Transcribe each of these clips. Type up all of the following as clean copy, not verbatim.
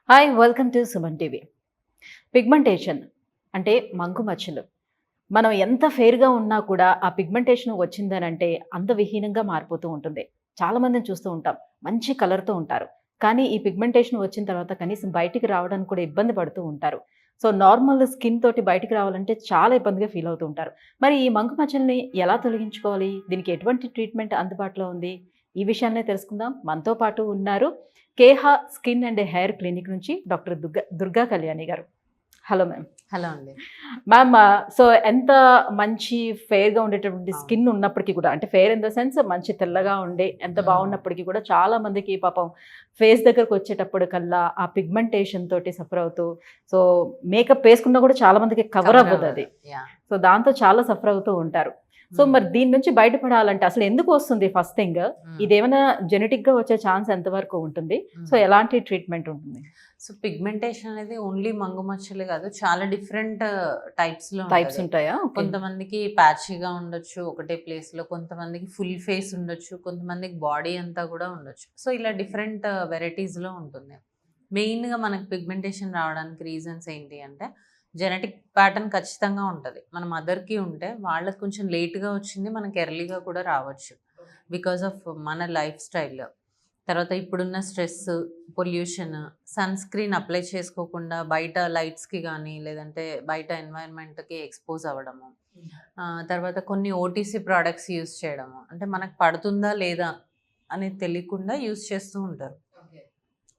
Hi welcome to Suman TV. Pigmentation అంటే మంకు మచ్చలు. మనం ఎంత ఫెయిర్‌గా ఉన్నా కూడా ఆ పిగ్మెంటేషన్ వచ్చిందనంటే అందవిహీనంగా మారిపోతూ ఉంటుంది. చాలామందిని చూస్తూ ఉంటాం. మంచి కలర్‌తో ఉంటారు. కానీ ఈ పిగ్మెంటేషన్ వచ్చిన తర్వాత కనీసం బయటికి రావడానికి కూడా ఇబ్బంది పడుతూ ఉంటారు. సో, నార్మల్ స్కిన్ తోటి బయటికి రావాలంటే చాలా ఇబ్బందిగా ఫీల్ అవుతూ ఉంటారు. మరి ఈ మంకు మచ్చల్ని ఎలా తొలగించుకోవాలి? దీనికి ఎటువంటి ట్రీట్మెంట్ అందుబాటులో ఉంది? ఈ విషయాన్నే తెలుసుకుందాం. మనతో పాటు ఉన్నారు Keha skin and hair clinic నుంచి డాక్టర్ దుర్గా కళ్యాణి గారు. Hello ma'am. హలో అండి. మ్యామ్, సో ఎంత మంచి ఫెయిర్‌గా ఉండేటటువంటి స్కిన్ ఉన్నప్పటికీ కూడా అంటే ఫెయిర్ ఇన్ ద సెన్స్ మంచి తెల్లగా ఉండి ఎంత బాగున్నప్పటికీ కూడా చాలా మందికి పాపం ఫేస్ దగ్గరకు వచ్చేటప్పుడు కల్లా ఆ పిగ్మెంటేషన్ తోటి సఫర్ అవుతూ సో మేకప్ వేసుకున్నా కూడా చాలా మందికి కవర్ అవ్వదు అది. సో దాంతో చాలా సఫర్ అవుతూ ఉంటారు. సో మరి దీని నుంచి బయటపడాలంటే అసలు ఎందుకు వస్తుంది ఫస్ట్ థింగ్? ఇదేమైనా జెనెటిక్ గా వచ్చే ఛాన్స్ ఎంతవరకు ఉంటుంది? సో ఎలాంటి ట్రీట్మెంట్ ఉంటుంది? సో పిగ్మెంటేషన్ అనేది ఓన్లీ మంగు మచ్చలే కాదు, చాలా డిఫరెంట్ టైప్స్ ఉంటాయా? కొంతమందికి ప్యాచీగా ఉండొచ్చు ఒకటే ప్లేస్ లో, కొంతమందికి ఫుల్ ఫేస్ ఉండొచ్చు, కొంతమందికి బాడీ అంతా కూడా ఉండొచ్చు. సో ఇలా డిఫరెంట్ వెరైటీస్ లో ఉంటుంది. మెయిన్ గా మనకి పిగ్మెంటేషన్ రావడానికి రీజన్స్ ఏంటి అంటే జెనెటిక్ ప్యాటర్న్ ఖచ్చితంగా ఉంటుంది. మన మదర్కి ఉంటే వాళ్ళకి కొంచెం లేట్గా వచ్చింది, మనకి ఎర్లీగా కూడా రావచ్చు బికాస్ ఆఫ్ మన లైఫ్ స్టైల్. తర్వాత ఇప్పుడున్న stress, pollution, sunscreen apply చేసుకోకుండా బయట లైట్స్కి కానీ లేదంటే బయట ఎన్వైరన్మెంట్కి ఎక్స్పోజ్ అవ్వడము, తర్వాత కొన్ని ఓటీసీ ప్రోడక్ట్స్ యూస్ చేయడము, అంటే మనకు పడుతుందా లేదా అనేది తెలియకుండా యూస్ చేస్తూ ఉంటారు.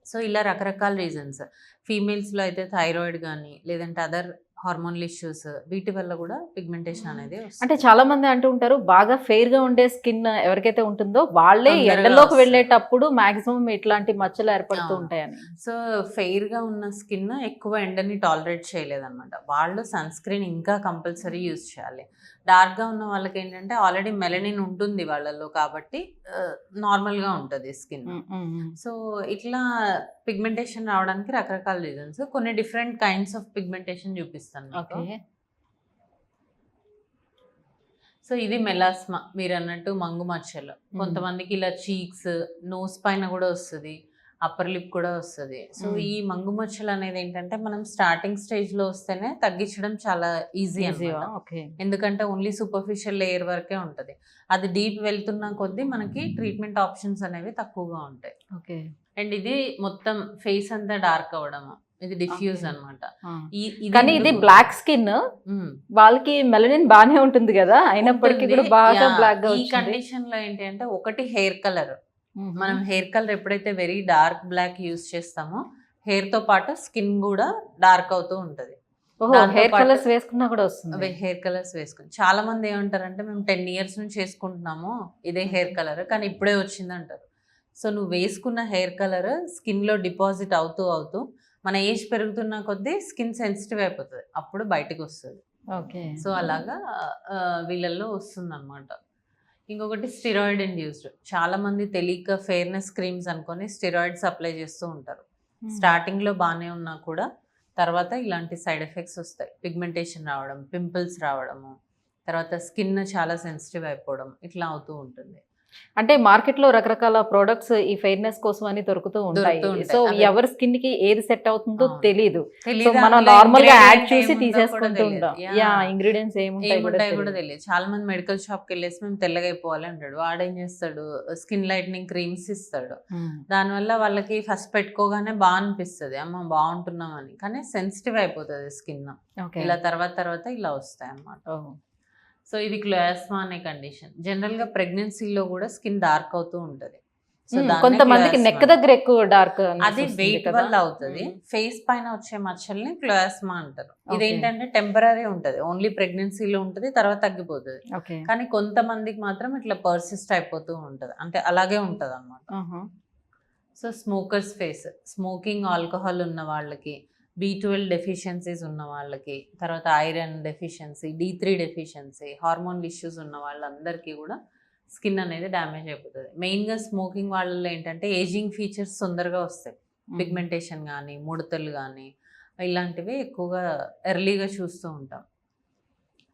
సో ఇలా రకరకాల రీజన్స్. ఫీమేల్స్లో అయితే థైరాయిడ్ కానీ లేదంటే అదర్ హార్మోనల్ ఇష్యూస్, వీటి వల్ల కూడా పిగ్మెంటేషన్ అనేది అంటే చాలా మంది అంటూ ఉంటారు బాగా ఫెయిర్ గా ఉండే స్కిన్ ఎవరికైతే ఉంటుందో వాళ్ళే ఎండలోకి వెళ్ళేటప్పుడు మాక్సిమం ఇట్లాంటి మచ్చలు ఏర్పడుతూ ఉంటాయని. సో ఫెయిర్ గా ఉన్న స్కిన్ ఎక్కువ ఎండని టాలరేట్ చేయలేదన్నమాట. వాళ్ళు సన్ స్క్రీన్ ఇంకా కంపల్సరీ యూజ్ చేయాలి. డార్క్గా ఉన్న వాళ్ళకి ఏంటంటే ఆల్రెడీ మెలనిన్ ఉంటుంది వాళ్ళలో, కాబట్టి నార్మల్గా ఉంటుంది స్కిన్. సో ఇట్లా పిగ్మెంటేషన్ రావడానికి రకరకాల రీజన్స్, కొన్ని డిఫరెంట్ కైండ్స్ ఆఫ్ పిగ్మెంటేషన్ చూపిస్తాను మీకు. సో ఇది మెలాస్మా, మీరు అన్నట్టు మంగు మచ్చలు. కొంతమందికి ఇలా చీక్స్, నోస్ పైన కూడా వస్తుంది, అప్పర్ లిప్ కూడా వస్తుంది. సో ఈ మంగు మచ్చలు అనేది ఏంటంటే మనం స్టార్టింగ్ స్టేజ్ లో వస్తేనే తగ్గించడం చాలా ఈజీ అన్నమాట. ఎందుకంటే ఓన్లీ సూపర్ఫిషియల్ లేయర్ వరకే ఉంటుంది. అది డీప్ వెళ్తున్న కొద్దీ మనకి ట్రీట్మెంట్ ఆప్షన్స్ అనేవి తక్కువగా ఉంటాయి. అండ్ ఇది మొత్తం ఫేస్ అంతా డార్క్ అవ్వడము, ఇది డిఫ్యూజ్ అనమాట. కానీ ఇది బ్లాక్ స్కిన్, వాళ్ళకి మెలనిన్ బానే ఉంటుంది కదా, అయినప్పటికీ కూడా బాగా బ్లాక్ గా. ఈ కండిషన్ లో ఏంటి అంటే ఒకటి హెయిర్ కలర్. మనం హెయిర్ కలర్ ఎప్పుడైతే వెరీ డార్క్ బ్లాక్ యూస్ చేస్తామో హెయిర్ తో పాటు స్కిన్ కూడా డార్క్ అవుతూ ఉంటది. హెయిర్ కలర్స్ వేసుకున్నా కూడా వస్తుంది. హెయిర్ కలర్స్ వేసుకుని చాలా మంది ఏమంటారంటే మేము 10 years నుంచి వేసుకుంటున్నాము ఇదే హెయిర్ కలర్, కానీ ఇప్పుడే వచ్చింది అంటారు. సో నువ్వు వేసుకున్న హెయిర్ కలర్ స్కిన్ లో డిపాజిట్ అవుతూ అవుతూ మన ఏజ్ పెరుగుతున్న కొద్దీ స్కిన్ సెన్సిటివ్ అయిపోతుంది, అప్పుడు బయటకు వస్తుంది. సో అలాగా వీళ్ళల్లో వస్తుంది అనమాట. ఇంకొకటి స్టిరాయిడ్ ఇండ్యూస్డ్. చాలా మంది తెలియక ఫెయిర్నెస్ క్రీమ్స్ అనుకొని స్టిరాయిడ్స్ అప్లై చేస్తూ ఉంటారు. స్టార్టింగ్ లో బాగానే ఉన్నా కూడా తర్వాత ఇలాంటి సైడ్ ఎఫెక్ట్స్ వస్తాయి. పిగ్మెంటేషన్ రావడం, పింపుల్స్ రావడము, తర్వాత స్కిన్ చాలా సెన్సిటివ్ అయిపోవడం, ఇట్లా అవుతూ ఉంటుంది. అంటే మార్కెట్ లో రకరకాల ప్రొడక్ట్స్ ఈ ఫెయిర్నెస్ కోసం అని దొరుకుతూ ఉంటాయి. సో ఎవరి స్కిన్ కి ఏది సెట్ అవుతుందో తెలియదు. సో మనం నార్మల్ గా యాడ్ చేసి తీసేసుకుంటూ ఉంటాం. ఇంగ్రీడియంట్స్ ఏముంటాయి కూడా తెలియదు. చాలా మంది మెడికల్ షాప్ కి వెళ్ళేసి మేము తెల్లగా అయిపోవాలి అంటాడు. వాడేం చేస్తాడు, స్కిన్ లైట్నింగ్ క్రీమ్స్ ఇస్తాడు. దానివల్ల వాళ్ళకి ఫస్ట్ పెట్టుకోగానే బాగా అనిపిస్తుంది, అమ్మ బాగుంటున్నామని, కానీ సెన్సిటివ్ అయిపోతుంది స్కిన్. ఇలా తర్వాత ఇలా వస్తాయి అన్నమాట. సో ఇది క్లోయాస్మా అనే కండిషన్. జనరల్గా ప్రెగ్నెన్సీలో కూడా స్కిన్ డార్క్ అవుతూ ఉంటుంది. సో కొంతమందికి నెక్ దగ్గర ఎక్కువ డార్క్, అది వెయిట్ వల్ల అవుతుంది. ఫేస్ పైన వచ్చే మచ్చల్ని క్లోయాస్మా అంటారు. ఇదేంటంటే టెంపరీ ఉంటుంది, ఓన్లీ ప్రెగ్నెన్సీలో ఉంటుంది, తర్వాత తగ్గిపోతుంది. కానీ కొంతమందికి మాత్రం ఇట్లా పర్సిస్ట్ అయిపోతూ ఉంటుంది, అంటే అలాగే ఉంటుంది అన్నమాట. So smokers face, smoking, alcohol ఉన్న వాళ్ళకి, B12 డెఫిషియన్సీస్ ఉన్న వాళ్ళకి, తర్వాత iron deficiency, D3 deficiency, hormone issues ఉన్న వాళ్ళందరికీ కూడా స్కిన్ అనేది డ్యామేజ్ అయిపోతుంది. మెయిన్గా స్మోకింగ్ వాళ్ళలో ఏంటంటే ఏజింగ్ ఫీచర్స్ తొందరగా వస్తాయి. పిగ్మెంటేషన్ కానీ, ముడతలు కానీ, ఇలాంటివి ఎక్కువగా ఎర్లీగా చూస్తూ ఉంటాం.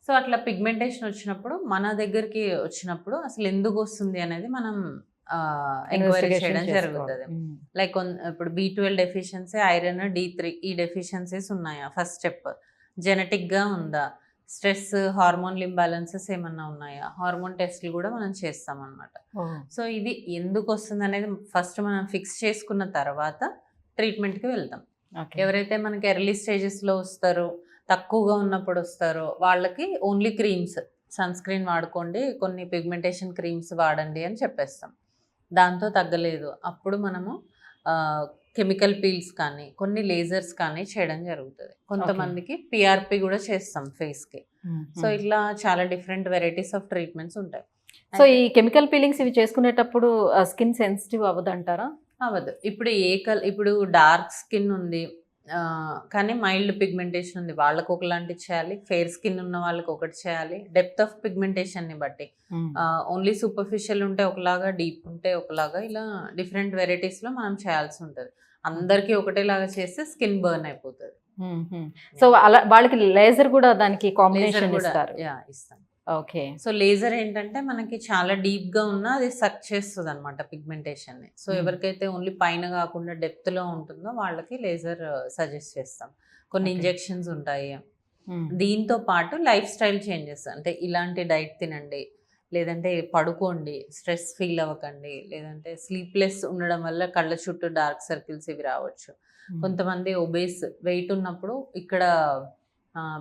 సో అట్లా పిగ్మెంటేషన్ వచ్చినప్పుడు మన దగ్గరికి వచ్చినప్పుడు అసలు ఎందుకు వస్తుంది అనేది మనం ఎంక్వైరీ Investigation చేయడం చేసుకోవాలి. జరుగుతుంది. లైక్ ఇప్పుడు B12 డెఫిషియన్సీ, ఐరన్, D3 ఈ డెఫిషియన్సీస్ ఉన్నాయా, ఫస్ట్ స్టెప్. జెనెటిక్గా ఉందా, స్ట్రెస్, హార్మోన్ ఇంబ్యాలెన్సెస్ ఏమన్నా ఉన్నాయా, హార్మోన్ టెస్ట్లు కూడా మనం చేస్తాం అనమాట. సో ఇది ఎందుకు వస్తుంది అనేది ఫస్ట్ మనం ఫిక్స్ చేసుకున్న తర్వాత ట్రీట్మెంట్కి వెళ్తాం. ఎవరైతే మనకి ఎర్లీ స్టేజెస్లో వస్తారో, తక్కువగా ఉన్నప్పుడు వస్తారో వాళ్ళకి ఓన్లీ క్రీమ్స్, సన్ స్క్రీన్ వాడుకోండి, కొన్ని పిగ్మెంటేషన్ క్రీమ్స్ వాడండి అని చెప్పేస్తాం. దాంతో తగ్గలేదు అప్పుడు మనము కెమికల్ పీల్స్ కానీ కొన్ని లేజర్స్ కానీ చేయడం జరుగుతుంది. కొంతమందికి పిఆర్పి కూడా చేస్తాం ఫేస్కి. సో ఇట్లా చాలా డిఫరెంట్ వెరైటీస్ ఆఫ్ ట్రీట్మెంట్స్ ఉంటాయి. సో ఈ కెమికల్ పీలింగ్స్ ఇవి చేసుకునేటప్పుడు స్కిన్ సెన్సిటివ్ అవ్వదంటారా? అవ్వదు. ఇప్పుడు ఇప్పుడు డార్క్ స్కిన్ ఉంది కానీ మైల్డ్ పిగ్మెంటేషన్ ఉంది, వాళ్ళకు ఒకలాంటి చేయాలి. ఫెయిర్ స్కిన్ ఉన్న వాళ్ళకి ఒకటి చేయాలి. డెప్త్ ఆఫ్ పిగ్మెంటేషన్ని బట్టి ఓన్లీ సూపర్ఫిషియల్ ఉంటే ఒకలాగా, డీప్ ఉంటే ఒకలాగా, ఇలా డిఫరెంట్ వెరైటీస్లో మనం చేయాల్సి ఉంటుంది. అందరికీ ఒకటేలాగా చేస్తే స్కిన్ బర్న్ అయిపోతుంది. సో అలా వాళ్ళకి లేజర్ కూడా దానికి కాంబినేషన్ ఇస్తారు. ఇస్తాం. ఓకే. సో లేజర్ ఏంటంటే మనకి చాలా డీప్గా ఉన్నా అది సక్ చేస్తుంది అనమాట పిగ్మెంటేషన్ని. సో ఎవరికైతే ఓన్లీ పైన కాకుండా డెప్త్లో ఉంటుందో వాళ్ళకి లేజర్ సజెస్ట్ చేస్తాం. కొన్ని ఇంజెక్షన్స్ ఉంటాయి. దీంతో పాటు లైఫ్ స్టైల్ చేంజెస్, అంటే ఇలాంటి డైట్ తినండి, లేదంటే పడుకోండి, స్ట్రెస్ ఫీల్ అవ్వకండి, లేదంటే స్లీప్లెస్ ఉండడం వల్ల కళ్ళ చుట్టూ డార్క్ సర్కిల్స్ ఇవి రావచ్చు. కొంతమంది ఒబేస్, వెయిట్ ఉన్నప్పుడు ఇక్కడ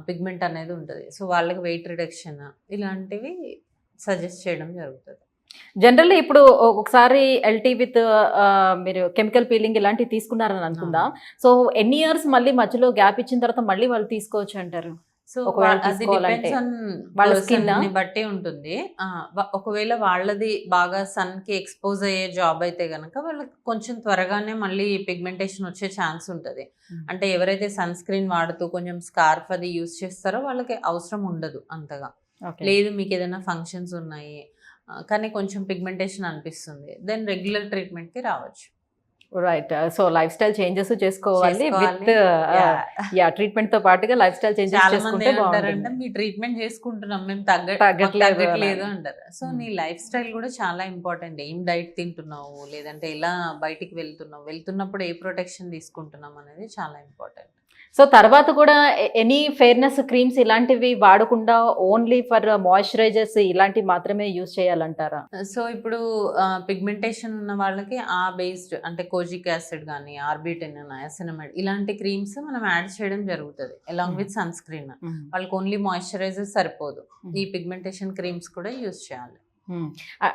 పిగ్మెంట్ అనేది ఉంటుంది. సో వాళ్ళకి వెయిట్ రిడక్షన్ ఇలాంటివి సజెస్ట్ చేయడం జరుగుతుంది. జనరల్లీ ఇప్పుడు ఒకసారి ఎల్టీ విత్ మీరు కెమికల్ పీలింగ్ ఇలాంటివి తీసుకున్నారని అనుకుందాం. సో ఎన్ని ఇయర్స్ మళ్ళీ మధ్యలో గ్యాప్ ఇచ్చిన తర్వాత మళ్ళీ వాళ్ళు తీసుకోవచ్చు అంటారు? సో ఒకవేళ అది తీసుకోవాలంటే డిపెండ్స్ ఆన్ వాళ్ళ పర్సన్ skin బట్టి ఉంటుంది. ఒకవేళ వాళ్ళది బాగా సన్ కి ఎక్స్పోజ్ అయ్యే జాబ్ అయితే గనక వాళ్ళకి కొంచెం త్వరగానే మళ్ళీ పిగ్మెంటేషన్ వచ్చే ఛాన్స్ ఉంటుంది. అంటే ఎవరైతే సన్ స్క్రీన్ వాడుతూ కొంచెం స్కార్ఫ్ అది యూస్ చేస్తారో వాళ్ళకి అవసరం ఉండదు అంతగా. లేదు మీకు ఏదైనా ఫంక్షన్స్ ఉన్నాయి కానీ కొంచెం పిగ్మెంటేషన్ అనిపిస్తుంది, దెన్ రెగ్యులర్ ట్రీట్మెంట్ కి రావచ్చు. Right. So life style changes చేసుకోవాలి విత్ ట్రీట్మెంట్ తో పాటుగా లైఫ్ స్టైల్ చేంజెస్ చాలా మంది చేసుకుంటే ఏమంటారంటే బాగుంటుంది. మీ ట్రీట్మెంట్ చేసుకుంటున్నాం మేము తగ్గట్లేదు తగ్గట్లేదు అంటారు. So Hmm. నీ లైఫ్ స్టైల్ కూడా చాలా ఇంపార్టెంట్. ఏం డైట్ తింటున్నావు, లేదంటే ఎలా బయటికి వెళ్తున్నప్పుడు ఏ ప్రొటెక్షన్ తీసుకుంటున్నాం అనేది చాలా ఇంపార్టెంట్. సో తర్వాత కూడా ఎనీ ఫెయిర్నెస్ క్రీమ్స్ ఇలాంటివి వాడకుండా ఓన్లీ ఫర్ మాయిశ్చరైజర్స్ ఇలాంటివి మాత్రమే యూజ్ చేయాలంటారా? సో ఇప్పుడు పిగ్మెంటేషన్ ఉన్న వాళ్ళకి ఆ బేస్డ్ అంటే కోజిక్ యాసిడ్ కానీ, ఆర్బిటిన్, నయాసినమైడ్ ఇలాంటి క్రీమ్స్ మనం యాడ్ చేయడం జరుగుతుంది అలాంగ్ విత్ సన్ స్క్రీన్. వాళ్ళకి ఓన్లీ మాయిశ్చరైజర్ సరిపోదు, ఈ పిగ్మెంటేషన్ క్రీమ్స్ కూడా యూజ్ చేయాలి.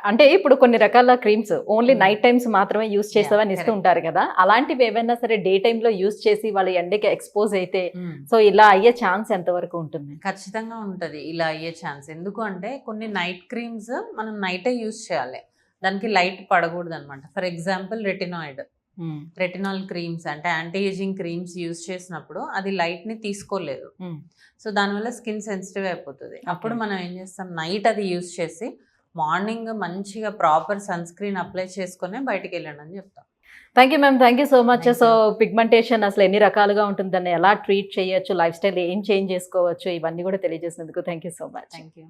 అంటే ఇప్పుడు కొన్ని రకాల క్రీమ్స్ ఓన్లీ నైట్ టైమ్స్ మాత్రమే యూజ్ చేస్తామని ఇస్తూ correct. ఉంటారు కదా, అలాంటివి ఏవైనా సరే డే టైమ్ లో యూజ్ చేసి వాళ్ళ ఎండకి ఎక్స్పోజ్ అయితే సో ఇలా అయ్యే ఛాన్స్ ఎంతవరకు ఉంటుంది? ఖచ్చితంగా ఉంటుంది ఇలా అయ్యే ఛాన్స్. ఎందుకు అంటే కొన్ని నైట్ క్రీమ్స్ మనం నైటే యూజ్ చేయాలి, దానికి లైట్ పడకూడదు అనమాట. ఫర్ ఎగ్జాంపుల్ రెటినాల్ క్రీమ్స్ అంటే యాంటీ ఏజింగ్ క్రీమ్స్ యూజ్ చేసినప్పుడు అది లైట్ ని తీసుకోలేదు, సో దానివల్ల స్కిన్ సెన్సిటివ్ అయిపోతుంది. అప్పుడు మనం ఏం చేస్తాం, నైట్ అది యూజ్ చేసి మార్నింగ్ మంచిగా ప్రాపర్ సన్ స్క్రీన్ అప్లై చేసుకునే బయటికి వెళ్ళండి అని చెప్తాం. Thank you ma'am, thank you so much. Thank so pigmentation అసలు ఎన్ని రకాలుగా ఉంటుందని, ఎలా ట్రీట్ చేయొచ్చు, లైఫ్ స్టైల్ ఏం చేంజ్ చేసుకోవచ్చు, ఇవన్నీ కూడా తెలియజేసినందుకు thank you so much. Thank you.